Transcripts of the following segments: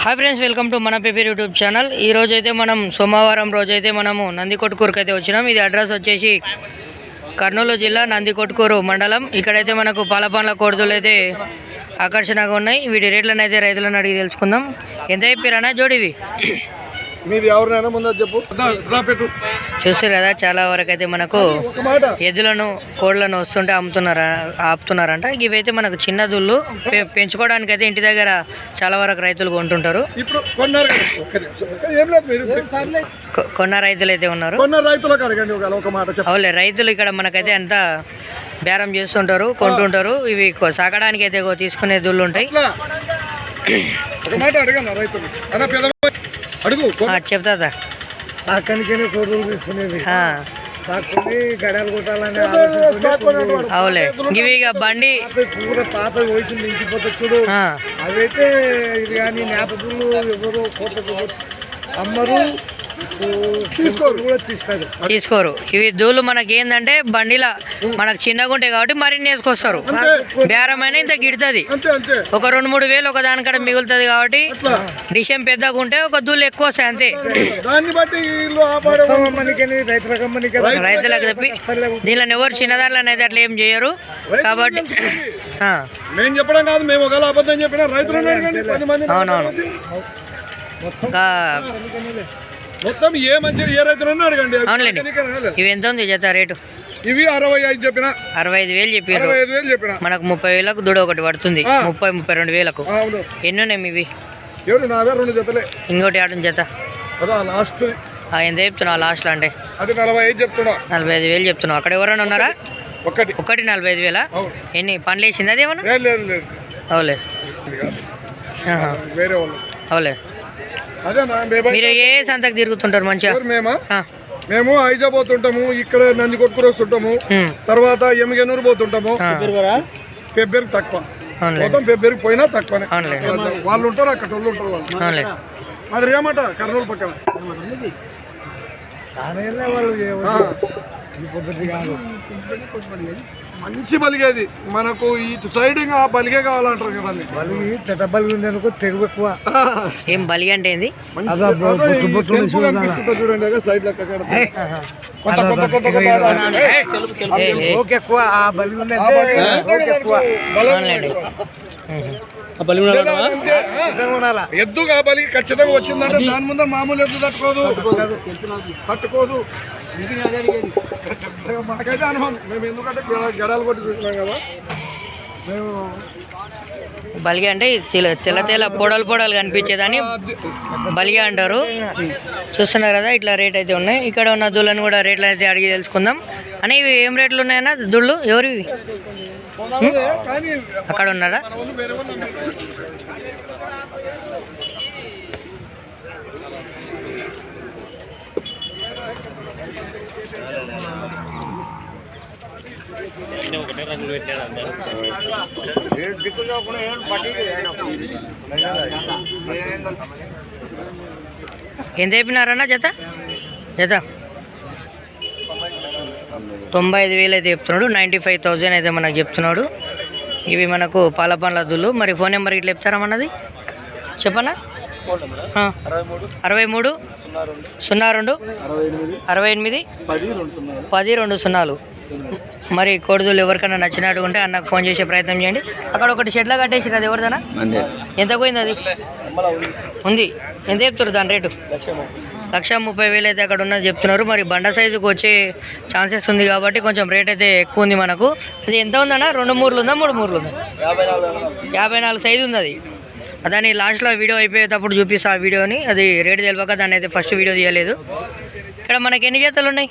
Hi friends, welcome to మన paper YouTube channel. ఈ రోజు అయితే మనం సోమవారం రోజైతే మనము నందికొట్కూరుకి అయితే వచ్చినాం. ఇది అడ్రస్ వచ్చేసి కర్నూలు జిల్లా నందికొట్కూరు మండలం. ఇక్కడైతే మనకు పాలపండ్ల కోడుదులు అయితే ఆకర్షణగా ఉన్నాయి. వీటి రేట్లను అయితే రైతులను అడిగి తెలుసుకుందాం. ఎంత చెప్పారన్నా జోడివి? మీది ఎవరినైనా ముందు చెప్పు. చూస్తారు కదా, చాలా వరకు అయితే మనకు ఎద్దులను కోళ్ళను వస్తుంటే ఆపుతున్నారంట. ఇవైతే మనకు చిన్న దుళ్ళు పెంచుకోవడానికి అయితే ఇంటి దగ్గర చాలా వరకు రైతులు కొంటుంటారు. కొన్న రైతులు అయితే ఉన్నారు. అవులే, రైతులు ఇక్కడ మనకైతే అంతా బేరం చేస్తుంటారు, కొంటుంటారు. ఇవి సాకడానికి అయితే తీసుకునే దుళ్ళు ఉంటాయి. చెప్తా అవులే, ఇవి ఇక బండి పాత వయసు నించిపోతే చూడు. అవైతే ఇది కానీ నేపథ్యులు ఎవరు అమ్మరు తీసుకోరు. ఇవి దూళ్ళు మనకి ఏంటంటే బండిలా మనకు చిన్నగా ఉంటాయి కాబట్టి మరిన్ని వేసుకొస్తారు. బేరమైన ఇంత గిడుతుంది. ఒక 2-3 వేలు ఒక దానికడ మిగులుతుంది కాబట్టి డిషం పెద్దగా ఉంటే ఒక దూళ్ళు ఎక్కువ వస్తాయి అంతే. రైతులకు చెప్పి దీనిలో ఎవరు చిన్నదారులు అయితే అట్లా ఏం చేయరు కాబట్టి అవునవును. మొత్తం ఏ మంచి ఏ రైతులు అడగండి. అవునులేండి. ఇవి ఎంత ఉంది జత రేటు? ఇవి 65 చెప్పిన, 65,000 చెప్పారు. మనకు 30,000కు దూడ ఒకటి పడుతుంది. 30-32 వేలకు ఎన్ని ఉన్నాయి ఇవి? 2 జతలే. ఇంకోటి ఆడ జత లాస్ట్ ఎంత చెప్తున్నావు? లాస్ట్ అంటే అది 45 చెప్తున్నా. 45,000 చెప్తున్నావు. అక్కడ ఎవరైనా ఉన్నారా? ఒకటి 45,000. ఎన్ని పండ్లు వేసింది అది ఏమన్నా? అవులే వేరే వాళ్ళు. అవులే, మీరు ఏ సంతకు తిరుగుతుంటారు మంచిగా? మేము ఐజా పోతుంటాము, ఇక్కడ నందికొట్కూరు వస్తుంటాము, తర్వాత ఎమ్మిగనూరు పోతుంటాము. ఫిబ్రవరి తక్కువ, మొత్తం ఫిబ్రవరికి పోయినా తక్కువనే. వాళ్ళు ఉంటారు, అక్కడ వాళ్ళు ఉంటారు. వాళ్ళు అది ఏమాట కర్నూలు పక్కన మంచి బలిగేది మనకు. ఇటు సైడ్ ఇంకా బలిగే కావాలంటారు కదా. బలిగి చెట్ట బలిగి ఉంది అనుకో, తెగు ఎక్కువ. ఏం బలిగి అంటే ఏంది? చూడండి సైడ్ లెక్క ఎక్కువ ఎద్దు బలికి ఖచ్చితంగా వచ్చిందంటే దాని ముందర మామూలు ఎద్దు తట్టుకోదు. మాకైతే అనుభవం. మేము ఎందుకంటే గడాలు కొట్టి చూసినాం కదా. మేము బలిగి అంటే తెల్ల తెల్ల పొడలు కనిపించేదని బలిగి అంటారు. చూస్తున్నారు కదా, ఇట్లా రేట్ అయితే ఉన్నాయి. ఇక్కడ ఉన్న దుళ్ళని కూడా రేట్లు అయితే అడిగి తెలుసుకుందాం. అని ఇవి ఏం రేట్లు ఉన్నాయన్నా దుళ్ళు? ఎవరివి? అక్కడ ఉన్నారా? ఎంత చెప్పినారన్నా జత? 95,000 అయితే చెప్తున్నాడు. 95,000 అయితే మనకు చెప్తున్నాడు. ఇవి మనకు పాలపండ్ల దుళ్ళు. మరి ఫోన్ నెంబర్ ఇట్లా చెప్తారా మనది? చెప్పనా? 63 02 68 10 2 మరి కోడుదులు ఎవరికైనా నచ్చినట్టు ఉంటే అన్నకు ఫోన్ చేసే ప్రయత్నం చేయండి. అక్కడ ఒకటి షెడ్లో కట్టేసి అది ఎవరిదనా? ఎంత పోయింది అది? ఉంది. ఎంత చెప్తారు దాని రేటు? 130,000 అయితే అక్కడ ఉన్నది చెప్తున్నారు. మరి బండ సైజుకి వచ్చే ఛాన్సెస్ ఉంది కాబట్టి కొంచెం రేట్ అయితే ఎక్కువ ఉంది మనకు. అది ఎంత ఉందన్నా? 2 మూరలు ఉందా? 3 మూరలు ఉందా? 54 సైజు ఉంది అది. దాన్ని లాస్ట్లో వీడియో అయిపోయేటప్పుడు చూపిస్తా ఆ వీడియోని. అది రేటు తెలియక దాన్ని అయితే ఫస్ట్ వీడియో తీయలేదు. ఇక్కడ మనకి ఎన్ని జతలు ఉన్నాయి?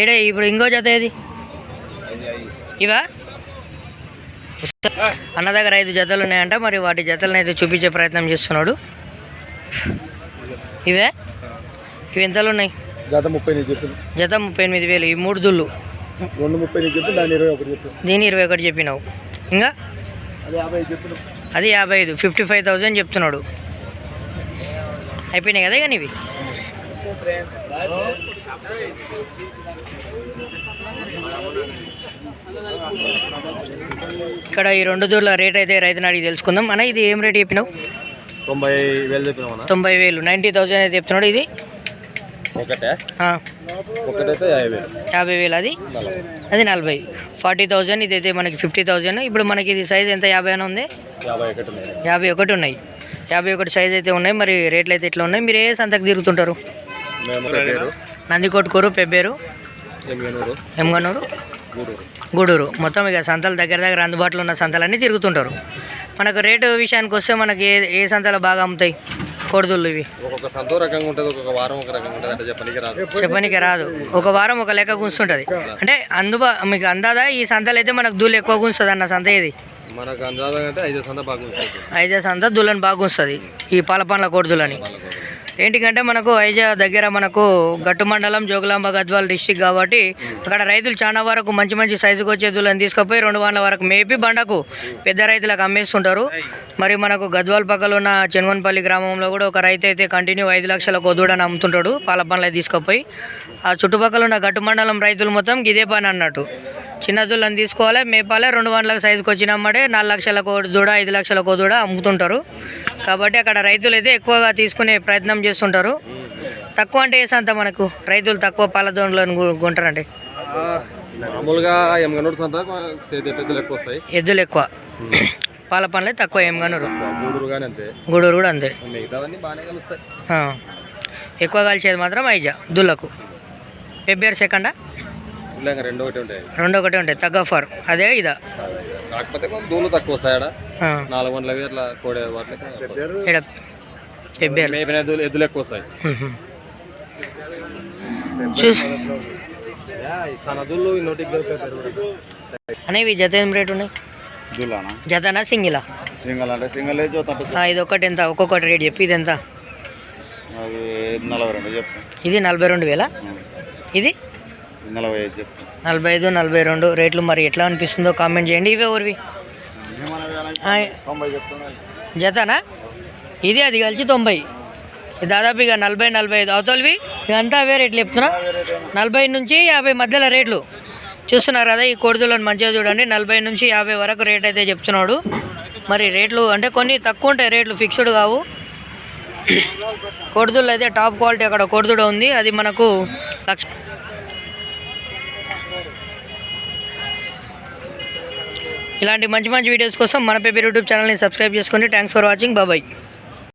ఏడే ఇప్పుడు ఇంకో జత ఏది? ఇవా? అన్న దగ్గర 5 జతలు ఉన్నాయంట. మరి వాటి జతలను అయితే చూపించే ప్రయత్నం చేస్తున్నాడు. ఇవే ఇవి ఎంతలు ఉన్నాయి? జత 38,000. ఈ 3 దుళ్ళు దీని 21 చెప్పినావు. ఇంకా అది 55, 55,000 చెప్తున్నాడు. అయిపోయినాయి కదా కానీ ఇవి. ఇక్కడ ఈ రెండు దూర్ల రేట్ అయితే రైతుని అడిగి తెలుసుకుందాం. అన్న ఇది ఏం రేట్ చెప్పినావు? 90,000 చెప్పినా 90,000 90,000 అయితే చెప్తున్నాడు. ఇది ఒకటే ఆ, ఒకటైతే 50,000 50,000 అది 40 40,000. ఇదైతే మనకి 50,000. ఇప్పుడు మనకి ఇది సైజ్ ఎంత 50 అని ఉంది 51 ఉన్నాయి 51 ఉన్నాయి 51 సైజ్ అయితే ఉన్నాయి. మరి రేట్లు అయితే ఇట్లా ఉన్నాయి. మీరు ఏ సంతకు తిరుగుతుంటారు? మేము పెబ్బేరు నందికొట్కూరు, పెబ్బేరు, ఎమ్మెనూరు ఎమ్గనూరు, గూడూరు గూడూరు మొత్తం ఇక సంతలు దగ్గర అందుబాటులో ఉన్న సంతలన్నీ తిరుగుతుంటారు. మనకు రేటు విషయానికి వస్తే మనకి ఏ సంతలు బాగా అమ్ముతాయి కోడిదుళ్ళు ఇవి? ఒక్కొక్క సంతో రకంగా ఉంటుంది, ఒక్కొక్క వారం ఒక రకంగా ఉంటుంది. అంటే చెప్పనీకి రాదు. ఒక వారం ఒక లెక్క గుంస్తుంటుంది. అంటే మీకు అందాదా ఈ సంతలు అయితే మనకు దూళ్ళు ఎక్కువ గుంస్తుంది అన్న సంత ఇది? మనకు అందాజ అంటే 5 సంత బాగా ఉంటుంది. ఐజా సంత దుళ్ళని బాగా గుంస్తుంది ఈ పాలపండ్ల కోడిదులని. ఏంటికంటే మనకు ఐజా దగ్గర మనకు గట్టు మండలం జోగులాంబ గద్వాల డిస్టిక్ కాబట్టి అక్కడ రైతులు చాలా వరకు మంచి మంచి సైజుకి వచ్చే దుళ్ళని తీసుకుపోయి 2 వారాల వరకు మేపి బండకు పెద్ద రైతులకు అమ్మేస్తుంటారు. మరి మనకు గద్వాల పక్కన ఉన్న చెన్వన్పల్లి గ్రామంలో కూడా ఒక రైతు అయితే కంటిన్యూ 5 లక్షలకు దూడని అమ్ముతుంటాడు పాలపండ్ల తీసుకుపోయి. ఆ చుట్టుపక్కల ఉన్న గట్టు మండలం రైతులు మొత్తం ఇదే పని అన్నట్టు. చిన్న దుళ్ళని తీసుకోవాలి, మేపాలి, 2 వారాల సైజుకి వచ్చినమ్మడే 4 లక్షలకు దూడ 5 లక్షలకు దూడ అమ్ముతుంటారు. కాబట్టి అక్కడ రైతులు అయితే ఎక్కువగా తీసుకునే ప్రయత్నం చేస్తుంటారు. తక్కువ అంటే ఏ సంత మనకు రైతులు తక్కువ పాల దూడలను కొంటారంటే? మామూలుగా ఎమ్గనూరు సంత పెద్దలు ఎక్కువ వస్తాయి, ఎద్దులు ఎక్కువ, పాల పనులే తక్కువ. ఎమ్గనూరు, గూడూరు కానీ అంతే, గూడూరు కూడా అంతే. మిగతావన్నీ బాగానే కలుస్తాయి. ఎక్కువ కలిసేది మాత్రం ఐజా దుళ్ళకు. పెబ్బేరు సెకండా? ఇలా రెండు ఒకటి ఉంటాయి, రెండు ఒకటి ఉంటాయి తగ్గఫర్. అదే ఇదా? కాకపోతే కొంచెం దూలు తక్కువ వస్తాయి. 400 అట్లా కోడే వాటికి ఇక్కడ పెబ్బేరు మేపిన ఎద్దులు ఎక్కువ వస్తాయి. సనదులు నోటికి దొరుకుతాయి. అనేవి జత ఏం రేటు ఉన్నాయి? జతనా సింగిలా? సింగల్ అంటే సింగల్ ఇది ఒకటి ఎంత? ఒక్కొక్కటి రేట్ చెప్పి. ఇది ఎంత? 42 చెప్తాను. ఇది 42,000. ఇది 45 చెప్తాను. 45, 42 రేట్లు. మరి ఎట్లా అనిపిస్తుందో కామెంట్ చేయండి. ఇవే ఊరివి జతనా? ఇది అది కలిసి 90. దాదాపు ఇక 40, 45 అవతలవి ఇదంతా అవే రేట్లు చెప్తున్నా. 40 నుంచి 50 మధ్యలో రేట్లు చూస్తున్నారు కదా. ఈ కోడిదులను మంచిగా చూడండి. 40 నుంచి 50 వరకు రేట్ అయితే చెప్తున్నాడు. మరి రేట్లు అంటే కొన్ని తక్కువ ఉంటాయి, రేట్లు ఫిక్స్డ్ కావు. కోడిదుళ్ళు అయితే టాప్ క్వాలిటీ అక్కడ కోడిదుడ ఉంది. అది మనకు ఇలాంటి మంచి మంచి వీడియోస్ కోసం మన పేపర్ యూట్యూబ్ ఛానల్ని సబ్స్క్రైబ్ చేసుకోండి. Thanks for watching. బాయ్.